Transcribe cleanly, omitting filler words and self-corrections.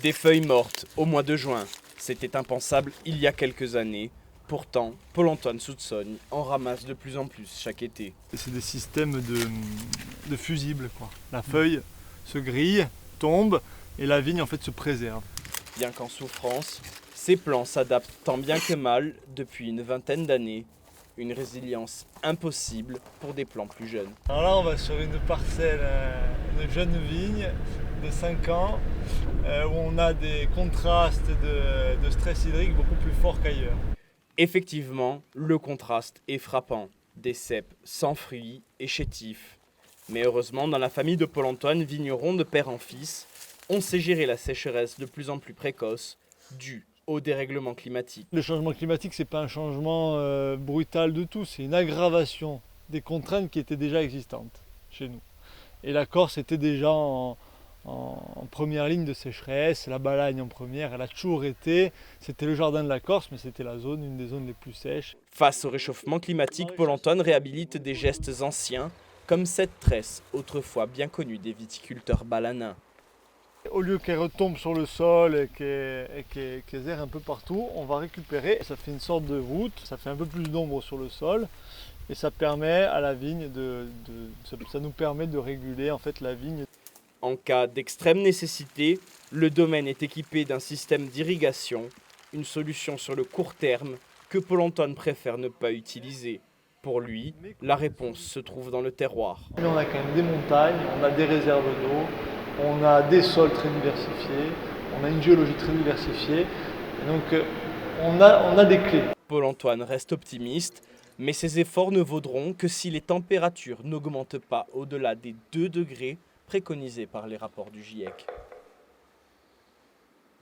Des feuilles mortes au mois de juin, c'était impensable il y a quelques années. Pourtant, Paul-Antoine Soutsogne en ramasse de plus en plus chaque été. C'est des systèmes de fusibles, quoi. La feuille se grille, tombe et la vigne en fait se préserve. Bien qu'en souffrance, ces plants s'adaptent tant bien que mal depuis une vingtaine d'années. Une résilience impossible pour des plants plus jeunes. Alors là on va sur une parcelle, une jeune vigne de 5 ans où on a des contrastes de stress hydrique beaucoup plus forts qu'ailleurs. Effectivement, le contraste est frappant. Des cèpes sans fruits et chétifs. Mais heureusement, dans la famille de Paul-Antoine, vigneron de père en fils, on sait gérer la sécheresse de plus en plus précoce, due au dérèglement climatique. Le changement climatique, c'est pas un changement brutal de tout, c'est une aggravation des contraintes qui étaient déjà existantes chez nous. Et la Corse était déjà en première ligne de sécheresse, la Balagne en première, elle a toujours été, c'était le jardin de la Corse, mais c'était une des zones les plus sèches. Face au réchauffement climatique, Paul-Antoine réhabilite des gestes anciens, comme cette tresse, autrefois bien connue des viticulteurs balanins. Au lieu qu'elle retombe sur le sol et qu'elle erre un peu partout, on va récupérer, ça fait une sorte de voûte, ça fait un peu plus d'ombre sur le sol et ça permet à la vigne ça nous permet de réguler en fait la vigne. En cas d'extrême nécessité, le domaine est équipé d'un système d'irrigation, une solution sur le court terme que Paul-Antoine préfère ne pas utiliser. Pour lui, la réponse se trouve dans le terroir. Mais on a quand même des montagnes, on a des réserves d'eau, on a des sols très diversifiés, on a une géologie très diversifiée, et donc on a des clés. Paul-Antoine reste optimiste, mais ses efforts ne vaudront que si les températures n'augmentent pas au-delà des 2 degrés préconisés par les rapports du GIEC.